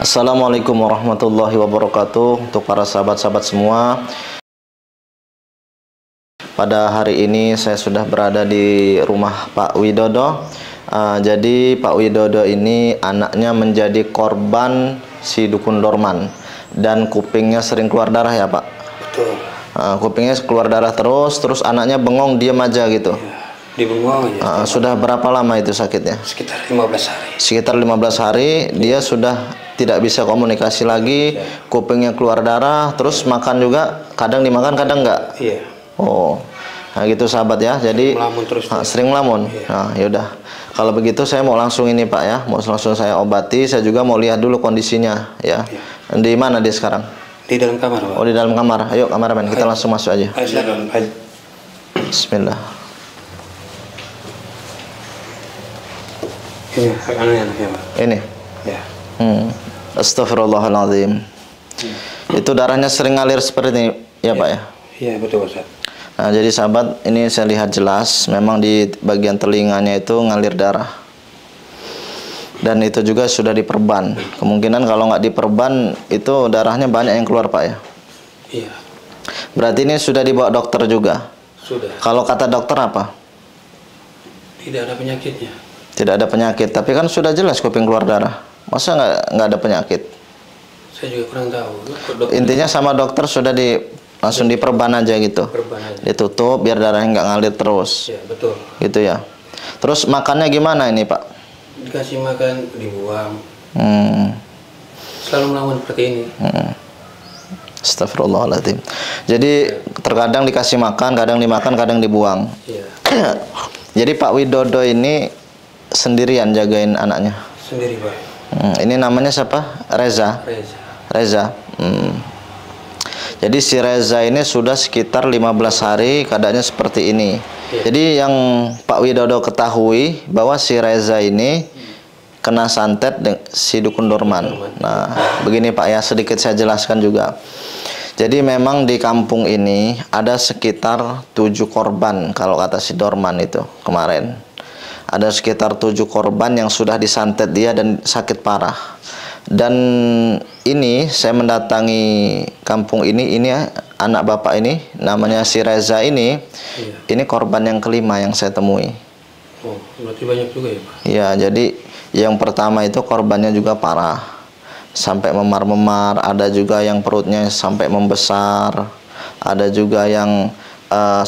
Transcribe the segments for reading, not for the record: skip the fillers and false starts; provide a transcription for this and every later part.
Assalamualaikum warahmatullahi wabarakatuh. Untuk para sahabat-sahabat semua, pada hari ini saya sudah berada di rumah Pak Widodo. Jadi Pak Widodo ini anaknya menjadi korban si dukun dorman dan kupingnya sering keluar darah ya Pak? Betul. Kupingnya keluar darah terus anaknya bengong diam aja gitu. Ya, dibengong aja. Sudah berapa lama itu sakitnya? Sekitar 15 hari. Sekitar 15 hari dia sudah tidak bisa komunikasi lagi, kupingnya keluar darah, terus makan juga, kadang dimakan, kadang enggak. Iya. Oh, nah gitu sahabat ya. Jadi Melamun terus. sering melamun. Iya. Nah, yaudah. Kalau begitu saya mau langsung ini Pak ya, mau langsung saya obati. Saya juga mau lihat dulu kondisinya ya. Iya. Di mana dia sekarang? Di dalam kamar, Pak. Oh, di dalam kamar. Ayo kameramen, kita langsung masuk aja. Ayo, silakan. Ayo. Bismillah. Ini anaknya, Pak. Ini. Ya. Astagfirullahaladzim. Itu darahnya sering ngalir seperti ini ya Pak ya? Iya, betul, Ustaz. Nah, jadi sahabat, ini saya lihat jelas memang di bagian telinganya itu ngalir darah. Dan itu juga sudah diperban. Kemungkinan kalau nggak diperban itu darahnya banyak yang keluar Pak ya? Iya. Berarti ini sudah dibawa dokter juga? Sudah. Kalau kata dokter apa? Tidak ada penyakitnya. Tidak ada penyakit, tapi kan sudah jelas kuping keluar darah. Masa nggak ada penyakit? Saya juga kurang tahu. Intinya sama dokter sudah langsung diperban aja gitu. Perban aja. Ditutup biar darahnya nggak ngalir terus. Ya, betul. Gitu ya. Terus makannya gimana ini Pak? Dikasih makan, dibuang. Selalu melawan seperti ini. Astagfirullahaladzim. Jadi terkadang dikasih makan, kadang dimakan, kadang dibuang. Iya. Jadi Pak Widodo ini sendirian jagain anaknya. Sendiri, Pak. Ini namanya siapa? Reza. Reza. Jadi si Reza ini sudah sekitar 15 hari keadaannya seperti ini. Iya. Jadi yang Pak Widodo ketahui bahwa si Reza ini kena santet si dukun dorman. Nah, begini Pak ya, sedikit saya jelaskan juga. Jadi memang di kampung ini ada sekitar 7 korban kalau kata si dorman itu kemarin. Ada sekitar 7 korban yang sudah disantet dia dan sakit parah. Dan ini saya mendatangi kampung ini anak bapak ini namanya si Reza ini. Iya. Ini korban yang kelima yang saya temui. Oh, berarti banyak juga ya, Pak? Ya, jadi yang pertama itu korbannya juga parah. Sampai memar-memar, ada juga yang perutnya sampai membesar. Ada juga yang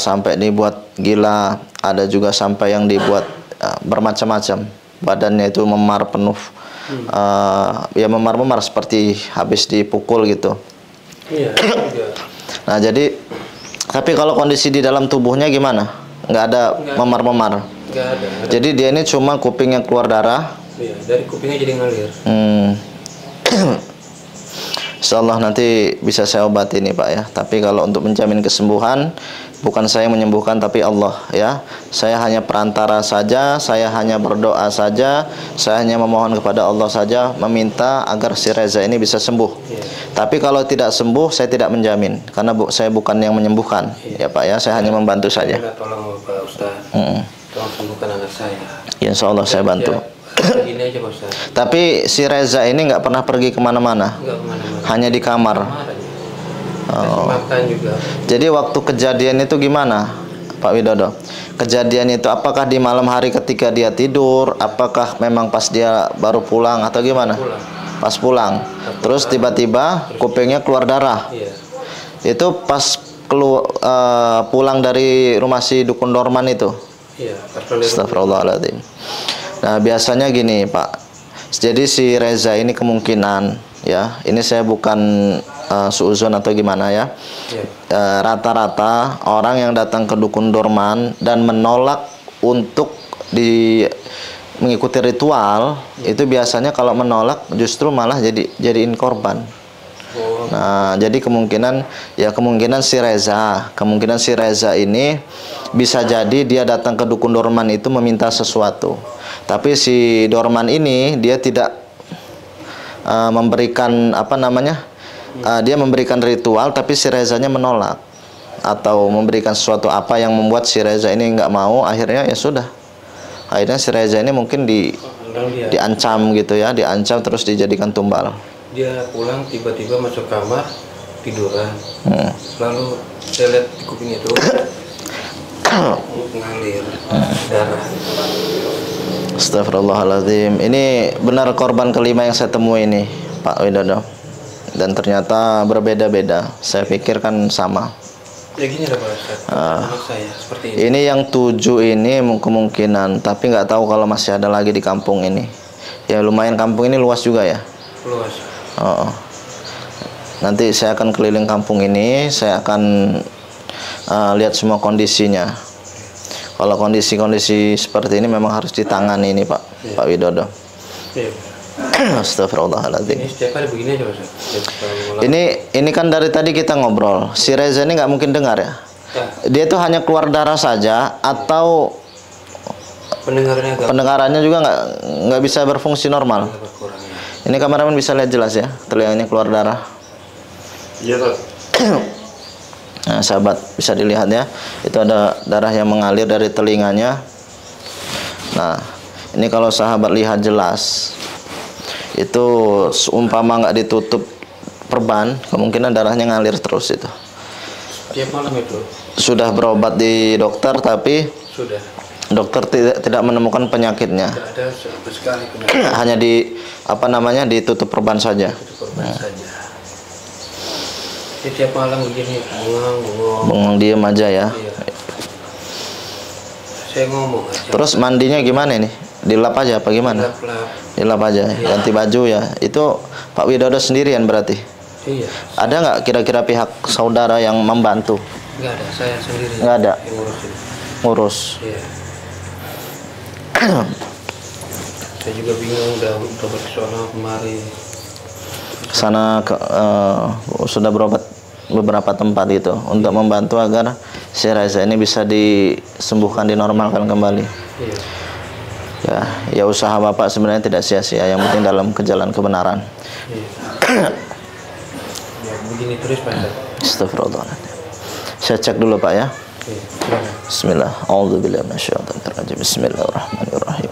sampai dibuat gila, ada juga sampai yang dibuat bermacam-macam. Badannya itu memar penuh. Ya memar-memar seperti habis dipukul gitu. Iya. Nah, jadi tapi kalau kondisi di dalam tubuhnya gimana? Nggak ada memar-memar. Nggak ada. Jadi dia ini cuma kupingnya keluar darah. Iya, dari kupingnya jadi ngalir. Insyaallah nanti bisa saya obati nih Pak ya. Tapi kalau untuk menjamin kesembuhan, bukan saya menyembuhkan tapi Allah ya. Saya hanya perantara saja, saya hanya berdoa saja, saya hanya memohon kepada Allah saja, meminta agar si Reza ini bisa sembuh. Tapi kalau tidak sembuh, saya tidak menjamin karena saya bukan yang menyembuhkan ya Pak ya. Saya hanya membantu saja. Tolong Pak Ustaz. Tolong sembuhkan anak saya. Ya, Insyaallah saya bantu. Ini aja Pak Ustaz. Tapi si Reza ini nggak pernah pergi kemana-mana, Nggak kemana-mana. hanya di kamar. Kasih makan juga. Jadi waktu kejadian itu gimana Pak Widodo? Kejadian itu apakah di malam hari ketika dia tidur, apakah memang pas dia baru pulang atau gimana? Pas pulang. Terus tiba-tiba kupingnya keluar darah. Iya. Itu pas pulang dari rumah si dukun dorman itu. Iya. Astagfirullahaladzim. Nah, biasanya gini Pak. Jadi si Reza ini kemungkinan ya, ini saya bukan suuzon atau gimana ya. Rata-rata orang yang datang ke dukun dorman dan menolak untuk mengikuti ritual itu biasanya kalau menolak justru malah jadiin korban. Nah, jadi kemungkinan si Reza ini bisa jadi dia datang ke dukun dorman itu meminta sesuatu. Tapi si dorman ini dia tidak memberikan dia memberikan ritual tapi si Rezanya menolak atau memberikan sesuatu apa yang membuat si Reza ini nggak mau. Akhirnya ya sudah. Akhirnya si Reza ini mungkin diancam gitu ya, diancam terus dijadikan tumbal. dia pulang tiba-tiba masuk kamar tiduran. Lalu saya lihat di kuping itu ngalir darah. Astagfirullahaladzim. Ini benar korban kelima yang saya temui ini, Pak Widodo. Dan ternyata berbeda-beda. Saya pikir kan sama. Ya gini lah Pak Ustadz, anak saya seperti ini. Ini yang 7 ini kemungkinan, tapi nggak tahu kalau masih ada lagi di kampung ini. Ya lumayan, kampung ini luas juga ya. Luas. Oh. Nanti saya akan keliling kampung ini, saya akan lihat semua kondisinya. Kalau kondisi-kondisi seperti ini memang harus ditangani ini Pak, Pak Widodo. Iya. Astagfirullahaladzim. Ini setiap hari begini aja Pak Ustadz. Ini kan dari tadi kita ngobrol. Si Reza ini nggak mungkin dengar ya. Dia tuh hanya keluar darah saja atau pendengarannya juga nggak bisa berfungsi normal. Ini kameramen bisa lihat jelas ya, telinganya keluar darah. Iya Pak. Nah, sahabat bisa dilihat ya, itu ada darah yang mengalir dari telinganya. Nah, ini kalau sahabat lihat jelas, itu seumpama nggak ditutup perban, kemungkinan darahnya ngalir terus itu. Tiap malam itu. Sudah berobat di dokter, tapi Sudah. dokter tidak menemukan penyakitnya. Tidak ada sama sekali penyakit. Hanya ditutup perban saja. Tutup perban saja. Jadi tiap malam begini bengong. Bengong diem aja ya. Iya. Saya ngomong aja. Terus mandinya gimana ini? Dilap aja apa gimana? Lap-lap. Dilap aja, ganti baju ya. Itu Pak Widodo sendirian berarti? Iya. Ada nggak kira-kira pihak saudara yang membantu? Nggak ada, saya sendiri. Nggak ada. Yang ngurusin. Ngurus. Iya. Saya juga bingung, udah berobat ke sana kemari. Sana sudah berobat beberapa tempat itu untuk membantu agar si Reza ini bisa disembuhkan, dinormalkan kembali. Iya. Ya usaha Bapak sebenarnya tidak sia-sia, yang penting dalam jalan kebenaran. Iya. Ya begini terus Pak. Astagfirullahaladzim. Saya cek dulu Pak ya. Iya. Silakan. Bismillah. A'udzubillahi minasyaitonirrajim. Bismillahirrahmanirrahim.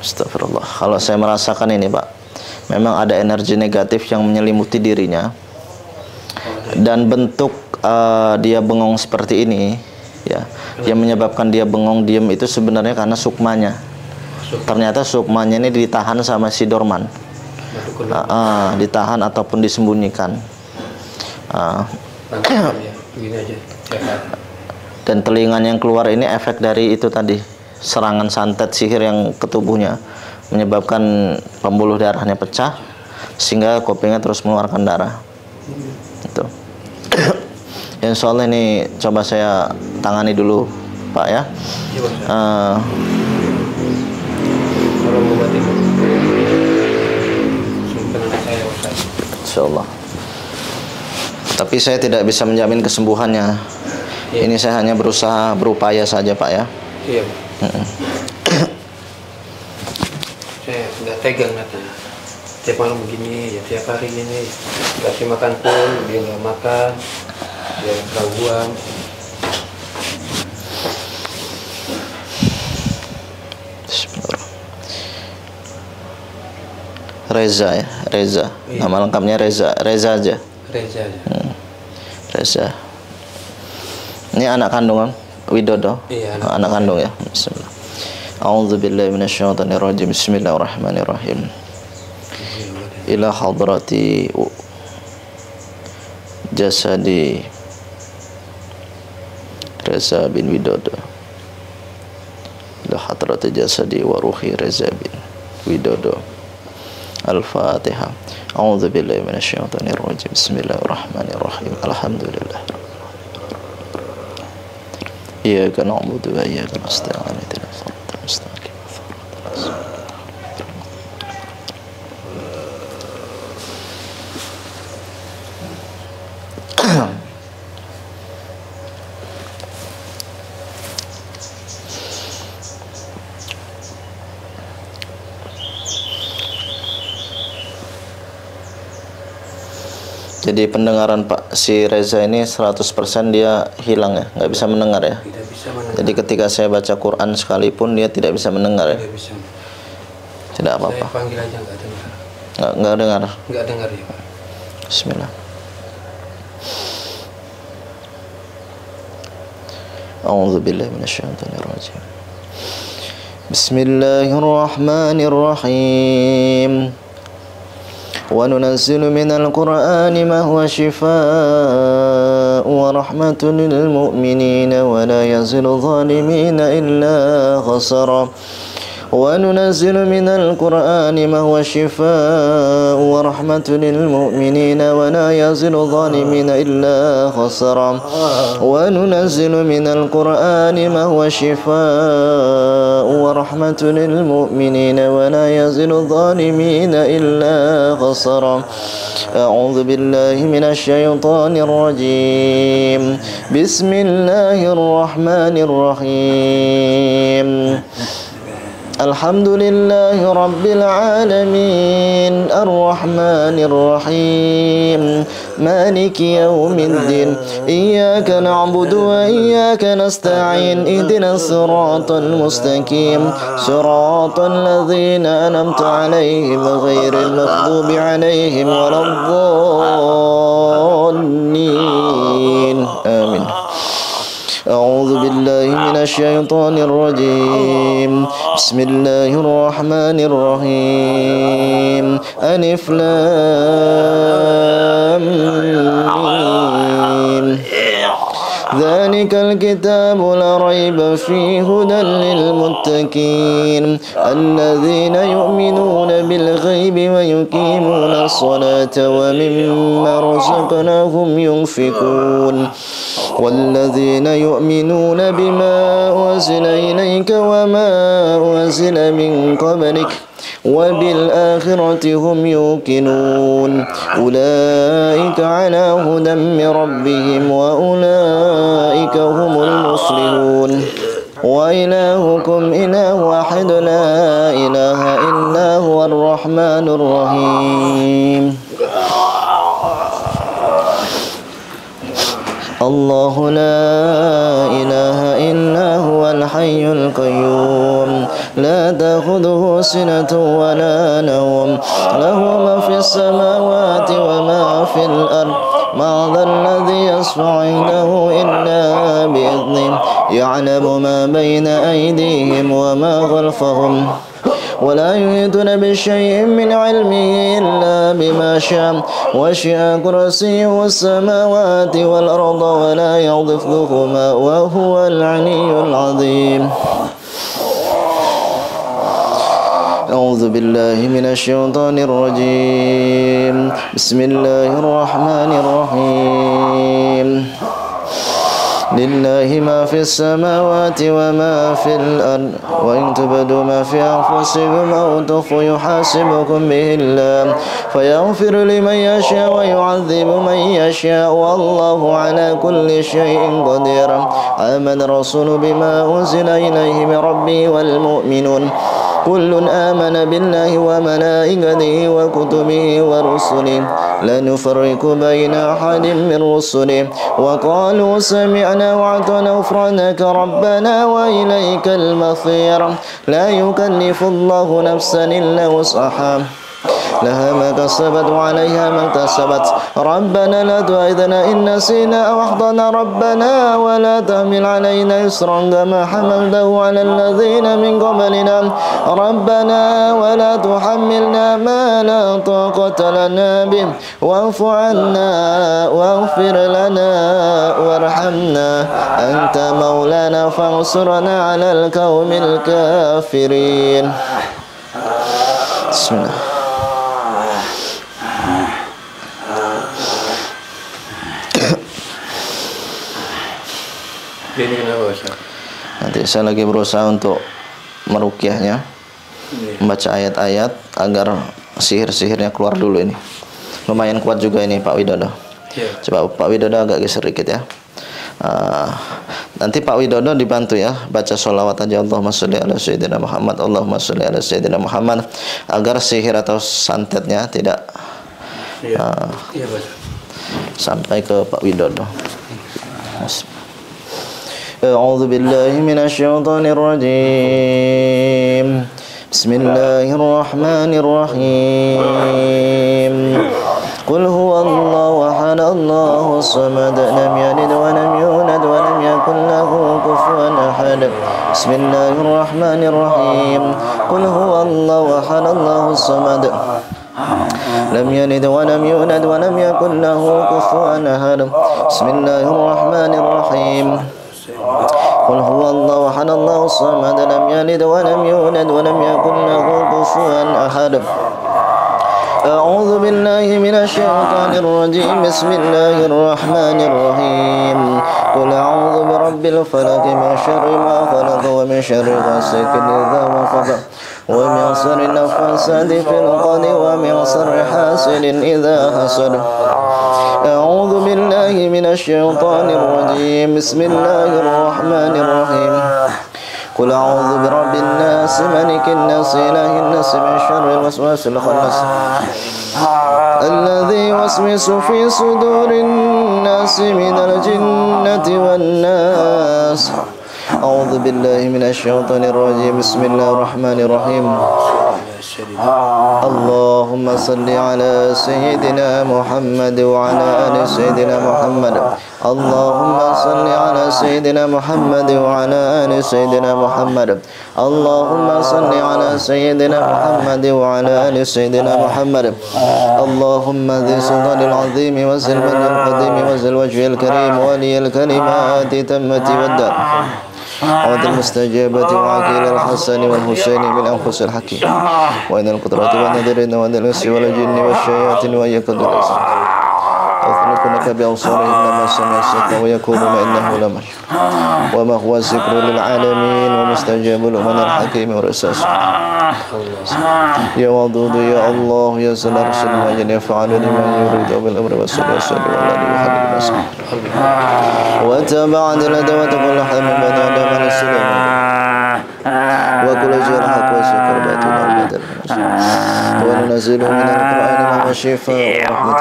Astagfirullah. Kalau saya merasakan ini Pak, memang ada energi negatif yang menyelimuti dirinya. Dan bentuk dia bengong seperti ini, ya, yang menyebabkan dia bengong diem itu sebenarnya karena sukmanya. Ternyata sukmanya ini ditahan sama si dorman. Ditahan ataupun disembunyikan. Begini aja. Dan telinganya yang keluar ini efek dari itu tadi, serangan santet sihir yang ke tubuhnya, menyebabkan pembuluh darahnya pecah sehingga kupingnya terus mengeluarkan darah. Itu. Insya Allah ini coba saya tangani dulu Pak ya. Kalau mengobati simpenan saya Ustaz. Insya Allah. Tapi saya tidak bisa menjamin kesembuhannya. Iya. Ini saya hanya berusaha berupaya saja Pak ya. Iya. Saya nggak tegang nanti. Tiap malam begini, ya tiap hari ini. Kasih makan pun, dia nggak makan. Dia nggak buang. Reza ya, Reza. Iya. Nama lengkapnya Reza, Reza aja. Reza aja. Reza. Ini anak kandung Widodo. Iya, anak kandung ya. Bismillah. A'udzubillahi minasyaitonirrajim. Bismillahirrahmanirrahim. Ila hadrati jasadi Reza bin Widodo. Ila hadrati jasadi wa ruhi Reza bin Widodo. Al-Fatihah. A'udzubillahi minasyaitonirrajim. Bismillahirrahmanirrahim. Alhamdulillah. Iyyaka na'budu wa iyyaka nasta'in. Ihdinas siratal mustaqim. Jadi pendengaran Pak si Reza ini 100% dia hilang ya, nggak bisa mendengar ya. Tidak bisa mendengar. Jadi ketika saya baca Quran sekalipun dia tidak bisa mendengar ya. Tidak bisa. Tidak apa-apa. Saya panggil aja nggak dengar. Nggak dengar. Nggak dengar ya Pak. Bismillah. A'udzu billahi minasyaitonir rajim. Bismillahirrahmanirrahim. وننزل من القرآن ما هو شفاء ورحمة للمؤمنين ولا يزل الظالمين إلا خسرا وننزل من القرآن ما هو شفاء ورحمة للمؤمنين ولا يزل الظالمين إلا خسرا وننزل من القرآن ما هو شفاء ورحمة للمؤمنين ولا يزل الظالمين إلا خسرا أعوذ بالله من الشيطان الرجيم بسم الله الرحمن الرحيم الحمد لله رب العالمين الرحمن الرحيم مالك يوم الدين إياك نعبد وإياك نستعين اهدنا الصراط المستقيم صراط الذين أنعمت عليهم غير المغضوب عليهم ولا الضالين آمين أعوذ بالله من الشيطان الرجيم بسم الله الرحمن الرحيم ألف لام ميم ذلك الكتاب لا ريب فيه هدى للمتقين الذين يؤمنون بالغيب ويقيمون الصلاة ومما رزقناهم ينفقون والذين يؤمنون بما أنزل إليك وما أنزل من قبلك وبالآخرة هم يوقنون أولئك على هدى من ربهم وأولئك هم المفلحون وإلهكم إله واحد لا إله إلا هو الرحمن الرحيم الله لا إله إلا هو الحي القيوم لا تأخذه سنة ولا نوم له ما في السماوات وما في الأرض ما ذا الذي يشفع عنده إلا بإذنه يعلم ما بين أيديهم وما خلفهم ولا يحيطون بشيء من علمه إلا بما شاء وسع كرسيه السماوات والأرض ولا يضفهما وهو العلي العظيم أعوذ بالله من الشيطان الرجيم بسم الله الرحمن الرحيم لله ما في السماوات وما في الأرض وإن تبدوا ما في أنفسكم أو تخفوا يحاسبكم به الله فيغفر لمن يشاء ويعذب من يشاء والله على كل شيء قدير آمن الرسول بما أنزل إليه من ربه والمؤمنون كل آمن بالله وملائكته وكتبه ورسله لا نفرق بين أحد من رسله وقالوا سمعنا وأطعنا غفرانك ربنا وإليك المصير لا يكلف الله نفسا إلا وسعها لها ما كسبت وعليها ما اكتسبت ربنا لا تؤاخذنا إن نسينا أو أخطأنا ربنا ولا تحمل علينا إصرا كما حملته على الذين من قبلنا ربنا ولا تحملنا ما لا طاقة لنا به واعف عنا واغفر لنا وارحمنا أنت مولانا فانصرنا على القوم الكافرين بسم الله. Ini kenapa Ustaz? Nanti saya lagi berusaha untuk meruqyahnya, membaca ayat-ayat agar sihir-sihirnya keluar dulu ini. Lumayan kuat juga ini Pak Widodo. Coba Pak Widodo agak geser dikit ya. Nanti Pak Widodo dibantu ya, baca sholawat aja Allahumma sholli ala sayyidina Muhammad, Allahumma sholli ala sayyidina Muhammad, agar sihir atau santetnya tidak sampai ke Pak Widodo. A'udzu billahi minasyaitonir rajim. Bismillahirrahmanirrahim. Qul huwallahu ahad, Allahus samad, lam yalid wa lam yulad wa lam yakul lahu kufuwan ahad. Bismillahirrahmanirrahim. Qul huwallahu ahad, Allahus samad, lam yalid wa lam yulad wa lam yakul lahu kufuwan ahad. Bismillahirrahmanirrahim. Qul huwallahu ahad, Allahus samad, lam yalid wa lam yulad wa lam yakul lahu kufuwan ahad. أعوذ بالله من الشيطان الرجيم. بسم الله الرحمن الرحيم. قل أعوذ برب الفلق من شر ما خلق ومن شر غاسق إذا وقب ومن شر النفاثات في العقد ومن شر حاسد إذا حسد. أعوذ بالله من الشيطان الرجيم. بسم الله الرحمن الرحيم. قل أعوذ برب الناس ملك الناس إله الناس من شر الوسواس الخناس الذي يوسوس في صدور الناس من الجنة والناس. أعوذ بالله من الشيطان الرجيم. بسم الله الرحمن الرحيم. اللهم صل على سيدنا محمد وعلى آل سيدنا محمد. اللهم صل على سيدنا محمد وعلى آل سيدنا محمد. اللهم صل على سيدنا محمد وعلى آل سيدنا محمد. اللهم ذي السلطان العظيم وذي المجد القديم وذي الوجه الكريم ولي الكلمات تمت والدار عود المستجابة وعقيل الحسن والحسين بالأنفس الحكيم وإن القدرة والنذرين والإنس والجن والشياطين ويكد الأسر يثنكنك بأبصارهم لما سمع السكر ويقولون إنه لمجنون وما هو الذكر للعالمين ومستجاب لمن الحكيم والرساس. يا ودود يا الله يا ذا العرش المجيد يفعل لمن يريد بالأمر والصلاة والسلام على محمد رسول وتبع الأدوات كل حال من بني آدم عليه السلام وكل جرحك وسكر باطل البدر وننزل من القرآن ما شفاء ورحمة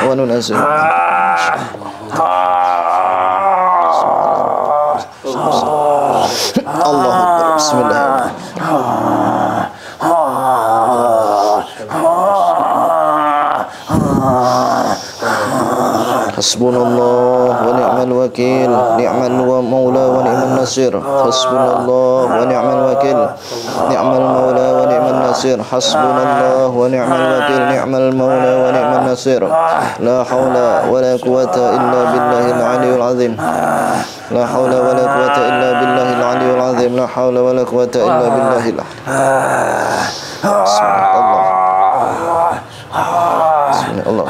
وننزل الله أكبر. بسم الله. حسبنا الله ونعم الوكيل نعم المولى ونعم النصير. حسبنا الله ونعم الوكيل نعم المولى ونعم النصير. حسبنا الله ونعم الوكيل نعم المولى ونعم النصير. لا حول ولا قوة إلا بالله العلي العظيم. لا حول ولا قوة إلا بالله العلي العظيم. لا حول ولا قوة إلا بالله العلي. بسم الله. بسم الله.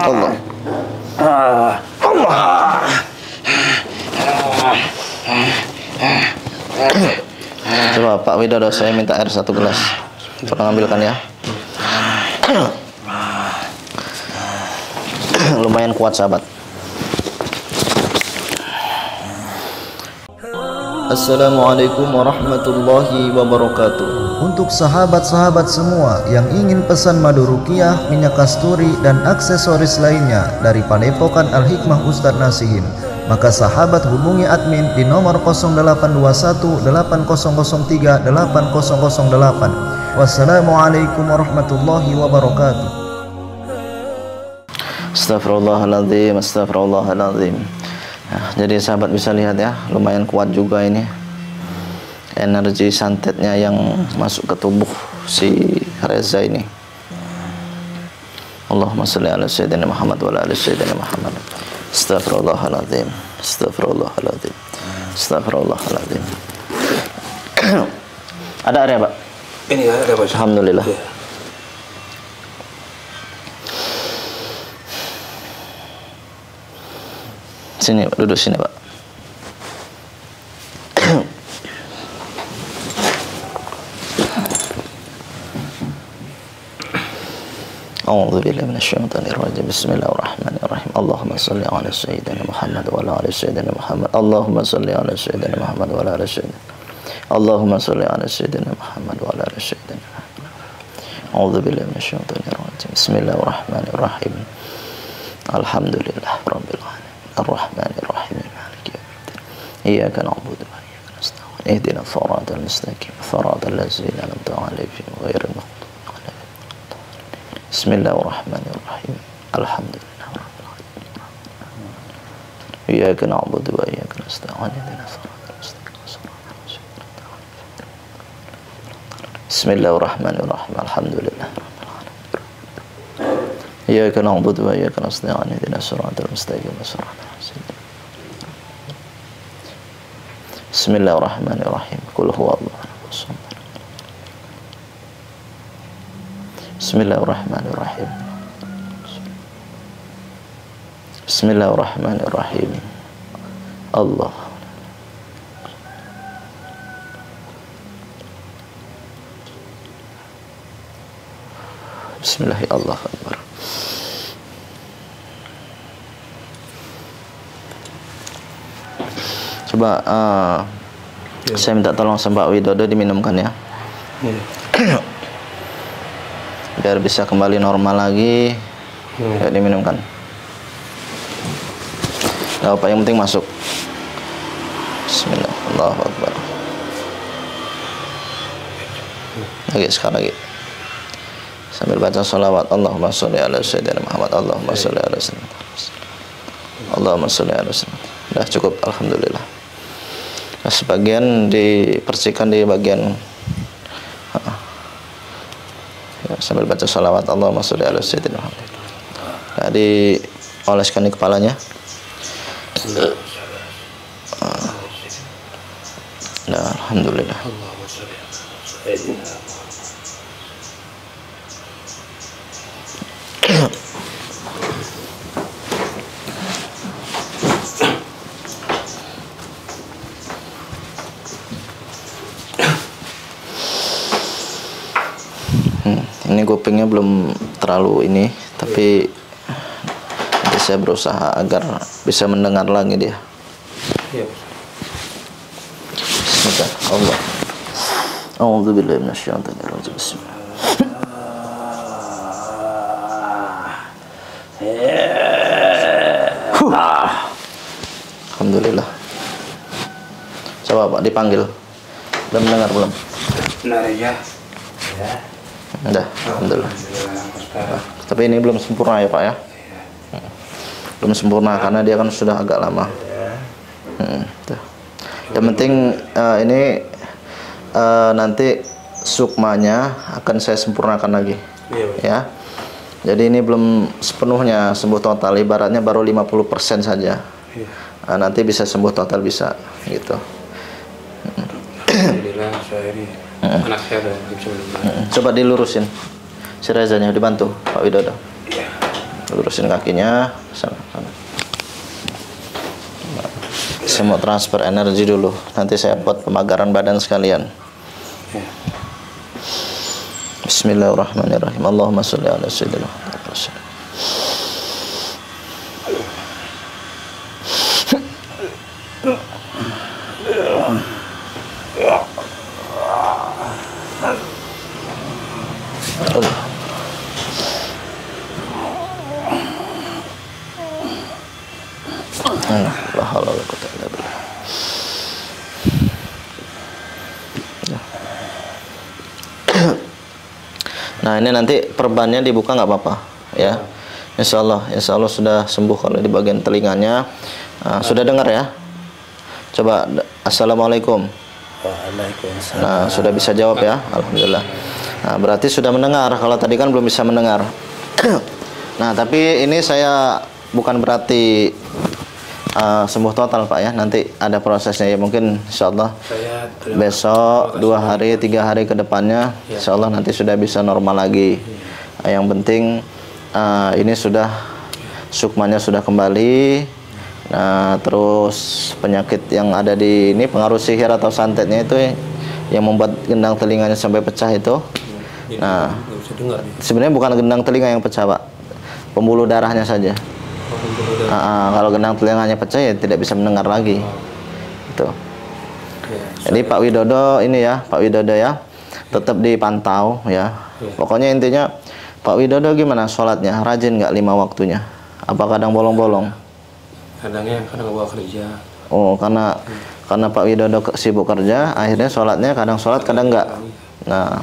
Allah. Coba Pak Widodo, saya minta air 1 gelas. Tolong ambilkan ya. Lumayan kuat sahabat. Assalamualaikum warahmatullahi wabarakatuh. Untuk sahabat-sahabat semua yang ingin pesan madu ruqyah, minyak kasturi, dan aksesoris lainnya dari Padepokan Al-Hikmah Ustadz Nasihin, maka sahabat hubungi admin di nomor 0821 8003 8008. Wassalamualaikum warahmatullahi wabarakatuh. Astagfirullahaladzim, astagfirullahaladzim. Nah, jadi sahabat bisa lihat ya, lumayan kuat juga ini energi santetnya yang masuk ke tubuh si Reza ini. Allahumma sholli ala sayyidina Muhammad wa ala ali sayyidina Muhammad. Astagfirullahaladzim, astagfirullahaladzim, astagfirullahaladzim. Ada area Pak? Ini ada Pak. Alhamdulillah. Ya. Sini, duduk sini Pak. A'udzu billahi minasyaitonir rajim. Bismillahirrahmanirrahim. Allahumma shalli ala sayyidina Muhammad wa ala ali sayyidina Muhammad. Allahumma shalli ala sayyidina Muhammad wa ala ali sayyidina Allahumma sholli ala sayyidina Muhammad wa ala ali sayyidina Muhammad. A'udzu billahi minasyaitonir rajim. Bismillahirrahmanirrahim. Alhamdulillah rabbil alamin. Arrahmanir rahim. Maliki yaumiddin. Iyyaka na'budu wa iyyaka nasta'in. Ihdinas siratal mustaqim. Siratal ladzina an'amta 'alaihim ghairil maghdubi 'alaihim. Bismillahirrahmanirrahim. Alhamdulillah rabbil alamin. Iyyaka na'budu wa iyyaka nasta'in. Ihdinas siratal mustaqim. Bismillahirrahmanirrahim. Alhamdulillah rabbil alamin. Iyyaka na'budu wa iyyaka nasta'in. Ihdinas siratal mustaqim. Bismillahirrahmanirrahim. Qul huwallahu ahad. Bismillahirrahmanirrahim. Bismillahirrahmanirrahim. Allah. Bismillahirrahmanirrahim. Coba saya minta tolong sama Pak Widodo diminumkan ya. Biar bisa kembali normal lagi. Ya, diminumkan. Nah, apa yang penting masuk. Bismillah. Allahu Akbar. Lagi sekali lagi. Sambil baca salawat. Allahumma sholli ala sayyidina Muhammad. Allahumma sholli ala sayyidina Muhammad. Allahumma sholli ala sayyidina. Sudah cukup, alhamdulillah. Nah, sebagian dipersihkan di bagian ya, sambil baca salawat. Allahumma sholli ala sayyidina Muhammad. Nah, dioleskan di kepalanya. Nah, alhamdulillah. Ini kupingnya belum terlalu ini, tapi nanti saya berusaha agar bisa mendengar lagi dia. Bismillah. Allah. A'udzu billahi minasyaitonir rajim. Bismillah. Alhamdulillah. Coba Pak dipanggil. Udah mendengar belum? Benar ya. Udah, alhamdulillah. Nah, tapi ini belum sempurna ya Pak ya? Belum sempurna karena dia kan sudah agak lama. Yang penting ini nanti sukmanya akan saya sempurnakan lagi, ya. Jadi ini belum sepenuhnya sembuh total, ibaratnya baru 50% saja. Nanti bisa sembuh total bisa, gitu. Alhamdulillah saya ini anak saya udah bisa mendengar. Coba dilurusin si Rezanya, dibantu Pak Widodo. Lurusin kakinya sana. Saya mau transfer energi dulu, nanti saya buat pemagaran badan sekalian. Bismillahirrahmanirrahim. Allahumma sholli ala sayyidina Muhammad. Nah, ini nanti perbannya dibuka nggak apa-apa ya. Insya Allah sudah sembuh kalau di bagian telinganya. Sudah dengar ya? Coba assalamualaikum. Waalaikumsalam. Nah, sudah bisa jawab ya, alhamdulillah. Nah, berarti sudah mendengar. Kalau tadi kan belum bisa mendengar. Nah, tapi ini saya bukan berarti sembuh total Pak ya. Nanti ada prosesnya ya, mungkin insya Allah besok 2 hari 3 hari ke depannya insya Allah nanti sudah bisa normal lagi. Yang penting ini sudah sukmanya sudah kembali. Nah, terus penyakit yang ada di ini, pengaruh sihir atau santetnya itu yang membuat gendang telinganya sampai pecah itu. Nah, sebenarnya bukan gendang telinga yang pecah Pak, pembuluh darahnya saja. Kalau gendang telinganya pecah ya tidak bisa mendengar lagi. Itu. Jadi Pak Widodo ini ya, Pak Widodo ya, tetap dipantau ya. Pokoknya intinya Pak Widodo gimana sholatnya? Rajin nggak 5 waktunya? Apa kadang bolong-bolong? Kadang bawa kerja. Oh, karena Pak Widodo sibuk kerja, akhirnya sholatnya kadang sholat, kadang nggak. Nah,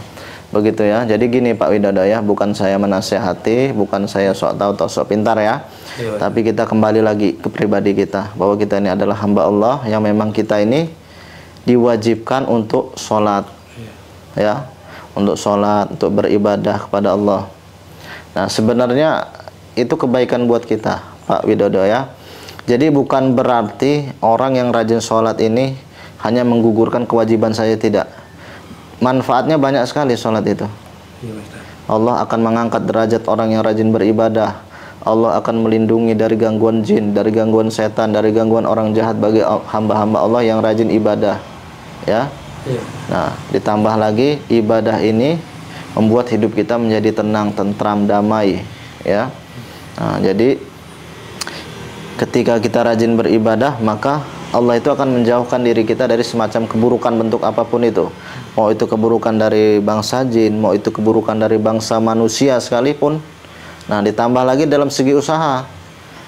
begitu ya. Jadi gini Pak Widodo ya, bukan saya menasehati, bukan saya sok tahu atau sok pintar ya. Tapi kita kembali lagi ke pribadi kita, bahwa kita ini adalah hamba Allah yang memang kita ini diwajibkan untuk sholat, ya, untuk sholat, untuk beribadah kepada Allah. Nah, sebenarnya itu kebaikan buat kita, Pak Widodo ya. Jadi bukan berarti orang yang rajin sholat ini hanya menggugurkan kewajiban saya, tidak. Manfaatnya banyak sekali sholat itu. Allah akan mengangkat derajat orang yang rajin beribadah. Allah akan melindungi dari gangguan jin, dari gangguan setan, dari gangguan orang jahat bagi hamba-hamba Allah yang rajin ibadah. Ya. Nah, ditambah lagi ibadah ini membuat hidup kita menjadi tenang, tentram, damai, ya. Nah, jadi ketika kita rajin beribadah, maka Allah itu akan menjauhkan diri kita dari semacam keburukan bentuk apapun itu. Mau itu keburukan dari bangsa jin, mau itu keburukan dari bangsa manusia sekalipun. Nah, ditambah lagi dalam segi usaha.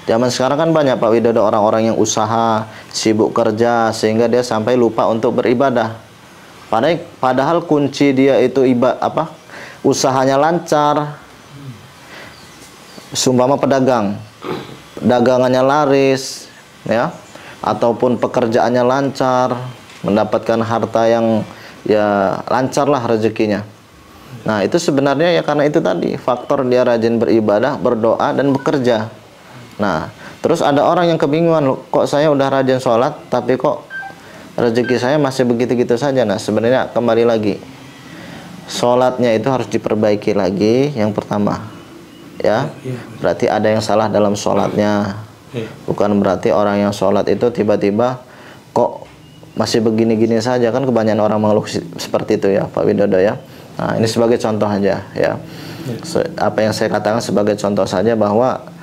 Zaman sekarang kan banyak Pak Widodo orang-orang yang usaha, sibuk kerja sehingga dia sampai lupa untuk beribadah. Padahal kunci dia itu usahanya lancar. Sumpama pedagang, dagangannya laris, ya, ataupun pekerjaannya lancar, mendapatkan harta yang ya lancar lah rezekinya. Nah, itu sebenarnya ya karena itu tadi faktor dia rajin beribadah, berdoa dan bekerja. Nah, terus ada orang yang kebingungan, loh, kok saya udah rajin sholat tapi kok rezeki saya masih begitu-gitu saja. Nah, sebenarnya kembali lagi, sholatnya itu harus diperbaiki lagi yang pertama, ya. Berarti ada yang salah dalam sholatnya. Bukan berarti orang yang sholat itu tiba-tiba kok masih begini-gini saja, kan kebanyakan orang mengeluh seperti itu ya Pak Widodo ya. Nah, ini sebagai contoh aja ya. Apa yang saya katakan sebagai contoh saja, bahwa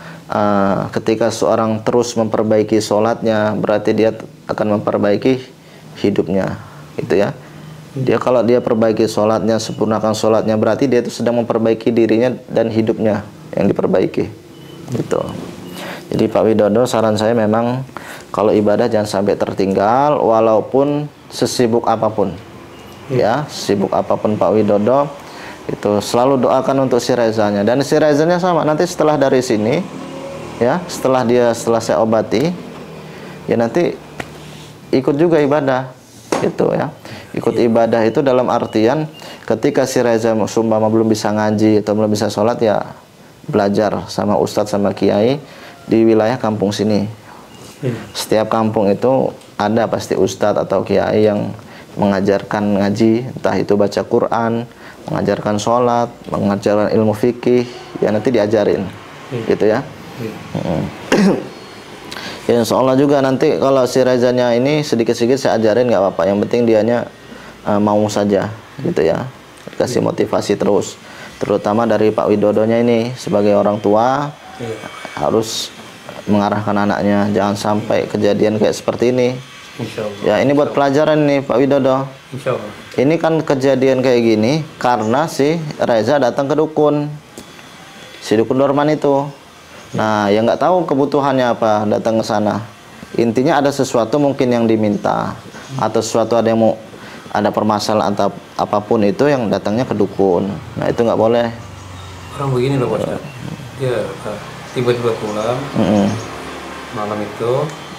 ketika seorang terus memperbaiki sholatnya, berarti dia akan memperbaiki hidupnya, gitu ya. Dia kalau dia perbaiki sholatnya, sempurnakan sholatnya, berarti dia itu sedang memperbaiki dirinya dan hidupnya yang diperbaiki, gitu. Jadi Pak Widodo, saran saya memang kalau ibadah jangan sampai tertinggal, walaupun sesibuk apapun, ya, sibuk apapun Pak Widodo, itu selalu doakan untuk si Rezanya. Dan si Rezanya sama, nanti setelah dari sini, ya, setelah saya obati, ya nanti ikut juga ibadah, gitu ya. Ikut ibadah itu dalam artian ketika si Reza sumpama belum bisa ngaji atau belum bisa sholat, ya belajar sama ustadz sama kiai di wilayah kampung sini. Setiap kampung itu ada pasti ustadz atau kiai yang mengajarkan ngaji, entah itu baca Quran, mengajarkan sholat, mengajarkan ilmu fikih, ya nanti diajarin, gitu ya. Ya, insya Allah juga nanti kalau si Rezanya ini sedikit-sedikit saya ajarin, nggak apa-apa. Yang penting dianya mau saja, gitu ya. Dikasih motivasi terus, terutama dari Pak Widodonya ini sebagai orang tua, harus mengarahkan anaknya jangan sampai kejadian kayak seperti ini. Ya, ini buat pelajaran nih Pak Widodo. Ini kan kejadian kayak gini karena si Reza datang ke dukun, si dukun Dorman itu. Nah, yang nggak tahu kebutuhannya apa datang ke sana. Intinya ada sesuatu mungkin yang diminta, atau sesuatu ada yang mau, ada permasalahan atau apapun itu yang datangnya ke dukun. Nah, itu nggak boleh. Orang begini loh Pak, dia tiba-tiba pulang malam itu,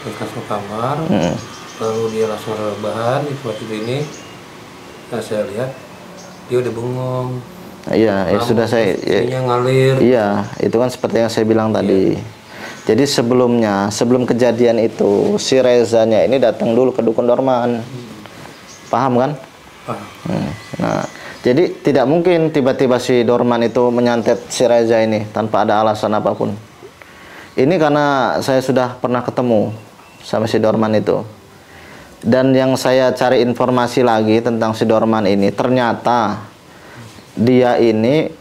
langsung kamar, lalu dia langsung rebahan di tempat ini. Nah, saya lihat dia udah bengong. Iya, ya sudah saya ngalir. Iya, itu kan seperti yang saya bilang tadi. Jadi sebelum kejadian itu si Rezanya ini datang dulu ke dukun Dorman. Paham kan? Paham. Nah, jadi tidak mungkin tiba-tiba si Dorman itu menyantet si Reza ini tanpa ada alasan apapun. Ini karena saya sudah pernah ketemu sama si Dorman itu. Dan yang saya cari informasi lagi tentang si Dorman ini, ternyata dia ini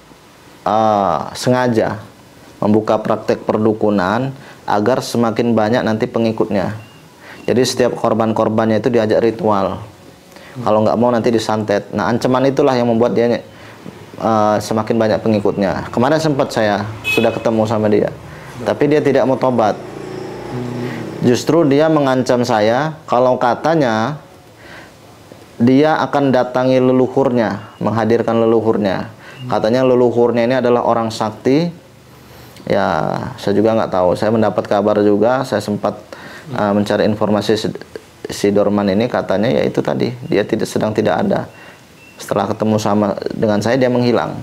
sengaja membuka praktek perdukunan agar semakin banyak nanti pengikutnya. Jadi setiap korban-korbannya itu diajak ritual. Kalau nggak mau nanti disantet. Nah, ancaman itulah yang membuat dia semakin banyak pengikutnya. Kemarin sempat saya sudah ketemu sama dia, tapi dia tidak mau tobat. Justru dia mengancam saya kalau katanya dia akan datangi leluhurnya, menghadirkan leluhurnya. Katanya leluhurnya ini adalah orang sakti. Ya, saya juga nggak tahu. Saya mendapat kabar juga, saya sempat mencari informasi si Dorman ini, katanya ya itu tadi, dia sedang tidak ada. Setelah ketemu dengan saya, dia menghilang.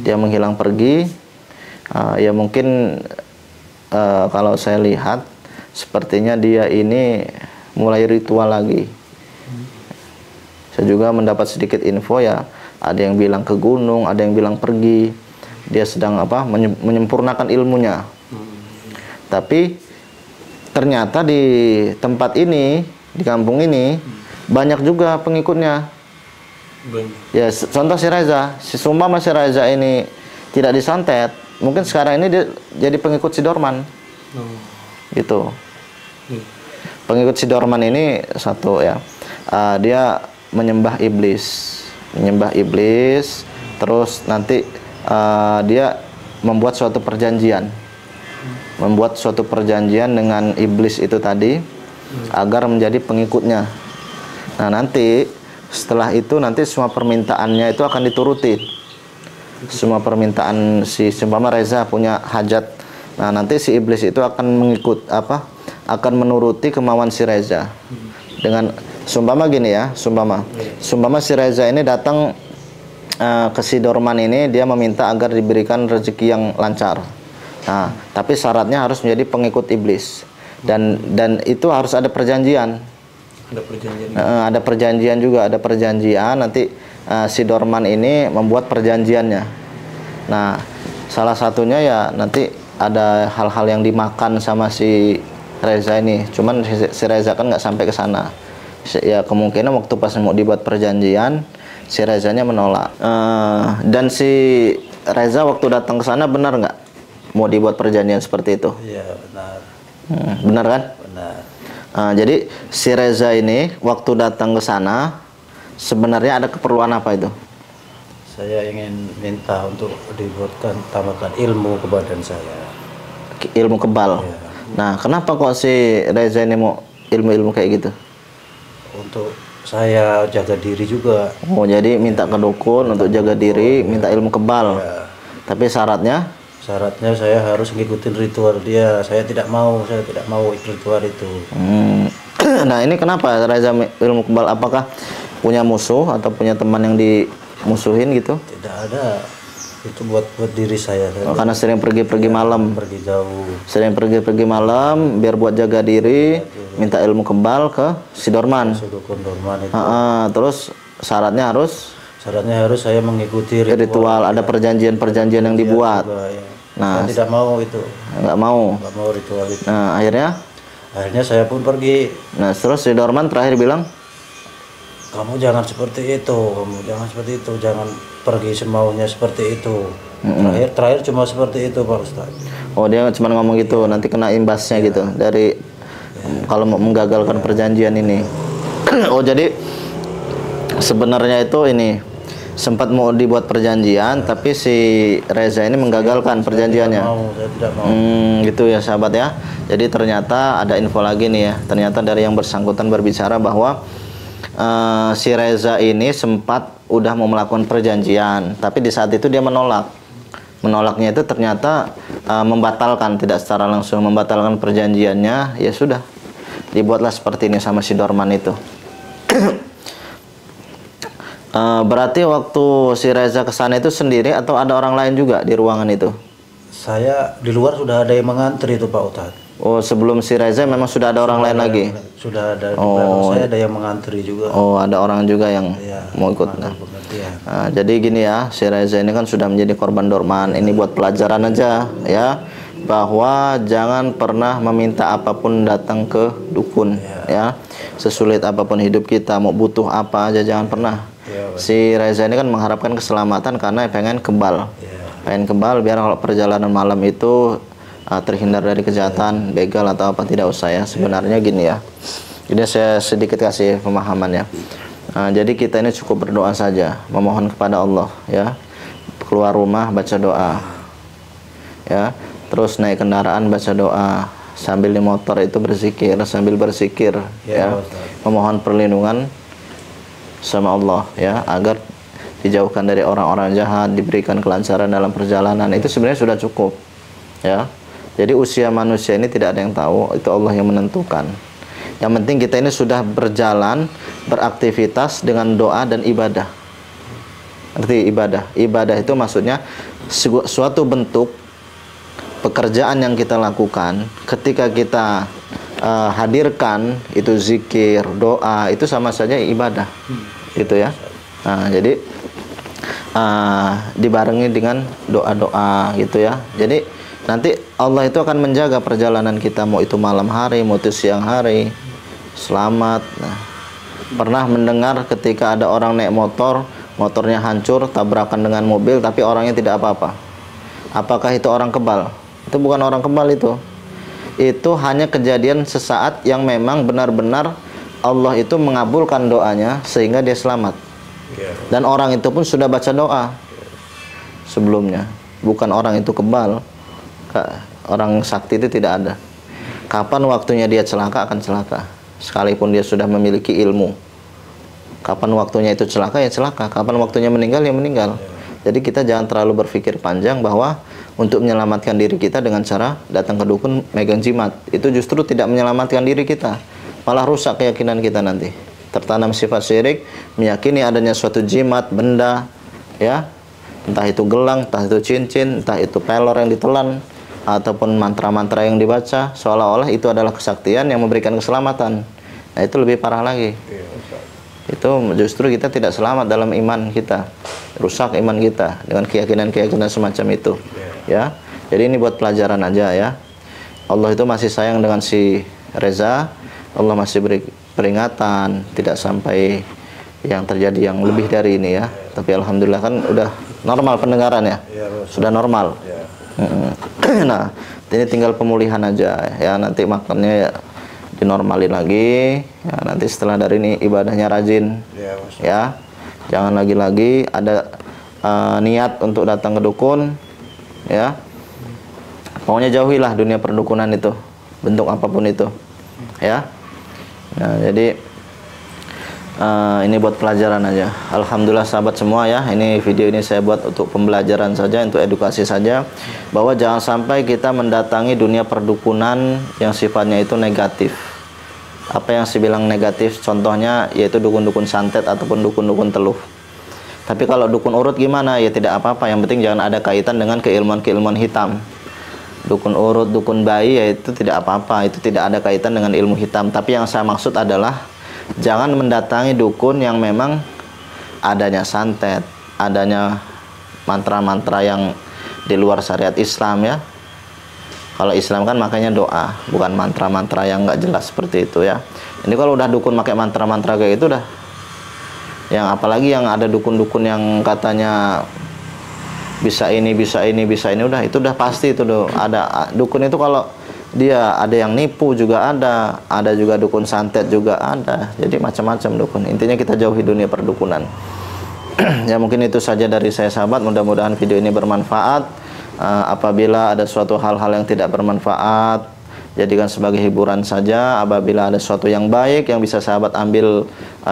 Dia menghilang pergi. Ya mungkin kalau saya lihat sepertinya dia ini mulai ritual lagi. Saya juga mendapat sedikit info ya, ada yang bilang ke gunung, ada yang bilang pergi. Dia sedang menyempurnakan ilmunya. Tapi ternyata di tempat ini, di kampung ini, banyak juga pengikutnya. Ya, contoh si Reza, si Sumpama si Reza ini tidak disantet, mungkin sekarang ini dia jadi pengikut si Dorman. Gitu. Pengikut si Dorman ini satu ya, dia menyembah iblis, terus nanti dia membuat suatu perjanjian dengan iblis itu tadi agar menjadi pengikutnya. Nah, nanti setelah itu nanti semua permintaannya itu akan dituruti. Semua permintaan seumpama Reza punya hajat. Nah, nanti si iblis itu akan akan menuruti kemauan si Reza. Dengan seumpama gini ya, seumpama si Reza ini datang ke si Dorman ini, dia meminta agar diberikan rezeki yang lancar. Nah, tapi syaratnya harus menjadi pengikut iblis. Dan itu harus ada perjanjian. Ada perjanjian juga, ada perjanjian. Nanti si Dorman ini membuat perjanjiannya. Nah, salah satunya ya nanti ada hal-hal yang dimakan sama si Reza ini. Cuman si Reza kan nggak sampai ke sana. Ya kemungkinan waktu pas mau dibuat perjanjian, si Rezanya menolak. Dan si Reza waktu datang ke sana benar nggak mau dibuat perjanjian seperti itu? Iya, benar. Benar kan? Benar. Jadi si Reza ini waktu datang ke sana sebenarnya ada keperluan apa itu? Saya ingin minta untuk dibuatkan tambahkan ilmu ke badan saya. Ilmu kebal. Ya. Nah, kenapa kok si Reza ini mau ilmu-ilmu kayak gitu? Untuk saya jaga diri juga. Oh, jadi minta ke dukun untuk jaga diri, minta ilmu kebal. Ya. Tapi syaratnya? Syaratnya saya harus ngikutin ritual dia. Saya tidak mau ritual itu. Nah, ini kenapa Reza ilmu kebal? Apakah punya musuh atau punya teman yang dimusuhin gitu? Tidak ada. Itu buat diri saya. Oh, karena sering pergi-pergi malam. Pergi jauh. Sering pergi-pergi malam biar buat jaga diri, minta ilmu kebal ke si Dorman. Dukun Dorman itu. Terus syaratnya harus saya mengikuti ritual, ada perjanjian-perjanjian yang dibuat. Juga, ya. Nah, saya tidak mau itu. Nggak mau Ritual itu. Nah, Akhirnya saya pun pergi. Nah, terus si Dorman terakhir bilang, kamu jangan seperti itu, jangan pergi semaunya seperti itu. Terakhir cuma seperti itu, Pak Ustadz. Oh, dia cuma ngomong gitu, nanti kena imbasnya gitu dari kalau mau menggagalkan perjanjian ini. Oh, jadi sebenarnya itu ini sempat mau dibuat perjanjian, tapi si Reza ini menggagalkan perjanjiannya. Saya tidak mau. Gitu ya sahabat ya. Jadi ternyata ada info lagi nih ya. Ternyata dari yang bersangkutan berbicara bahwa si Reza ini sempat udah mau melakukan perjanjian, tapi di saat itu dia menolak. Menolaknya itu ternyata membatalkan, tidak secara langsung membatalkan perjanjiannya. Ya sudah, dibuatlah seperti ini sama si Dorman itu. Berarti waktu si Reza kesana itu sendiri atau ada orang lain juga di ruangan itu? Saya di luar sudah ada yang mengantri itu, Pak Ustadz. Oh, sebelum si Reza memang sudah ada orang lain lagi? Sudah ada. Di belakang saya ada yang mengantri juga. Oh, ada orang juga yang mau ikut. Jadi gini ya, si Reza ini kan sudah menjadi korban Dorman. Ini buat pelajaran aja ya, bahwa jangan pernah meminta apapun datang ke dukun ya. Sesulit apapun hidup kita, mau butuh apa aja jangan pernah. Si Reza ini kan mengharapkan keselamatan karena pengen kebal. Pengen kebal biar kalau perjalanan malam itu terhindar dari kejahatan, begal atau apa, tidak usah ya. Sebenarnya gini ya. Ini saya sedikit kasih pemahaman ya. Nah, jadi kita ini cukup berdoa saja, memohon kepada Allah ya. Keluar rumah baca doa. Ya. Terus naik kendaraan baca doa. Sambil di motor itu berzikir, sambil berzikir ya. Memohon perlindungan sama Allah ya, agar dijauhkan dari orang-orang jahat, diberikan kelancaran dalam perjalanan. Itu sebenarnya sudah cukup ya. Jadi usia manusia ini tidak ada yang tahu, itu Allah yang menentukan. Yang penting kita ini sudah berjalan, beraktivitas dengan doa dan ibadah. Arti ibadah. Ibadah itu maksudnya suatu bentuk pekerjaan yang kita lakukan ketika kita hadirkan itu zikir, doa, itu sama saja ibadah. Gitu ya. Nah, jadi dibarengi dengan doa-doa gitu ya. Jadi nanti Allah itu akan menjaga perjalanan kita, mau itu malam hari, mau itu siang hari. Selamat. Nah, pernah mendengar ketika ada orang naik motor, motornya hancur, tabrakan dengan mobil, tapi orangnya tidak apa-apa. Apakah itu orang kebal? Itu bukan orang kebal itu. Itu hanya kejadian sesaat yang memang benar-benar Allah itu mengabulkan doanya sehingga dia selamat. Dan orang itu pun sudah baca doa sebelumnya. Bukan orang itu kebal. Orang sakti itu tidak ada. Kapan waktunya dia celaka akan celaka. Sekalipun dia sudah memiliki ilmu. Kapan waktunya itu celaka ya celaka. Kapan waktunya meninggal ya meninggal. Jadi kita jangan terlalu berpikir panjang bahwa untuk menyelamatkan diri kita dengan cara datang ke dukun megang jimat. Itu justru tidak menyelamatkan diri kita. Malah rusak keyakinan kita nanti. Tertanam sifat syirik, meyakini adanya suatu jimat, benda, ya. Entah itu gelang, entah itu cincin, entah itu pelor yang ditelan, ataupun mantra-mantra yang dibaca, seolah-olah itu adalah kesaktian yang memberikan keselamatan. Nah, itu lebih parah lagi. Itu justru kita tidak selamat dalam iman kita, rusak iman kita dengan keyakinan-keyakinan semacam itu. Ya, jadi ini buat pelajaran aja ya. Allah itu masih sayang dengan si Reza. Allah masih beri peringatan, tidak sampai yang terjadi yang lebih dari ini ya. Tapi alhamdulillah kan udah normal pendengaran ya, sudah normal. Nah, ini tinggal pemulihan aja ya. Nanti makannya ya dinormalin lagi ya. Nanti setelah dari ini ibadahnya rajin ya. Jangan lagi-lagi ada niat untuk datang ke dukun ya. Pokoknya jauhilah dunia perdukunan itu, bentuk apapun itu ya. Nah, jadi ini buat pelajaran aja. Alhamdulillah sahabat semua ya. Ini video ini saya buat untuk pembelajaran saja, untuk edukasi saja, bahwa jangan sampai kita mendatangi dunia perdukunan yang sifatnya itu negatif. Apa yang saya bilang negatif contohnya yaitu dukun-dukun santet ataupun dukun-dukun teluh. Tapi kalau dukun urut gimana? Ya tidak apa-apa, yang penting jangan ada kaitan dengan keilmuan-keilmuan hitam. Dukun urut, dukun bayi ya itu tidak apa-apa, itu tidak ada kaitan dengan ilmu hitam. Tapi yang saya maksud adalah jangan mendatangi dukun yang memang adanya santet, adanya mantra-mantra yang di luar syariat Islam ya. Kalau Islam kan makanya doa, bukan mantra-mantra yang nggak jelas seperti itu ya. Ini kalau udah dukun pakai mantra-mantra kayak itu udah, yang apalagi yang ada dukun-dukun yang katanya bisa ini, udah itu udah pasti itu doh. Ada dukun itu kalau dia ada yang nipu juga ada juga dukun santet juga ada. Jadi macam-macam dukun. Intinya kita jauhi dunia perdukunan. Ya mungkin itu saja dari saya sahabat. Mudah-mudahan video ini bermanfaat. Apabila ada suatu hal-hal yang tidak bermanfaat, jadikan sebagai hiburan saja. Apabila ada sesuatu yang baik yang bisa sahabat ambil,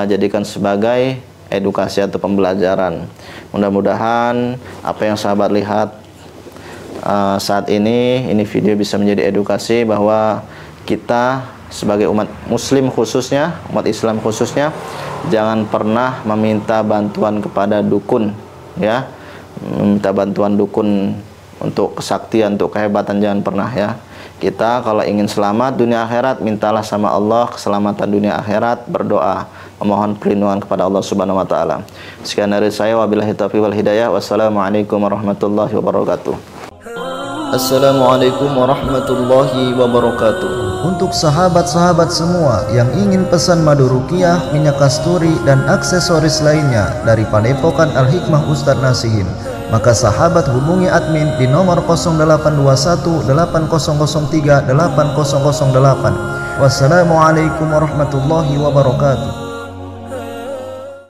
jadikan sebagai edukasi atau pembelajaran. Mudah-mudahan apa yang sahabat lihat saat ini video bisa menjadi edukasi bahwa kita sebagai umat muslim khususnya, umat Islam khususnya, jangan pernah meminta bantuan kepada dukun ya. Meminta bantuan dukun untuk kesaktian, untuk kehebatan, jangan pernah ya. Kita kalau ingin selamat dunia akhirat, mintalah sama Allah keselamatan dunia akhirat, berdoa, memohon perlindungan kepada Allah Subhanahu wa taala. Sekian dari saya, wabillahi taufiq wal hidayah. Wassalamualaikum warahmatullahi wabarakatuh. Assalamualaikum warahmatullahi wabarakatuh. Untuk sahabat-sahabat semua yang ingin pesan madu ruqyah, minyak kasturi, dan aksesoris lainnya dari Padepokan Al-Hikmah Ustadz Nasihin, maka sahabat hubungi admin di nomor 0821 8003 8008. Wassalamualaikum warahmatullahi wabarakatuh.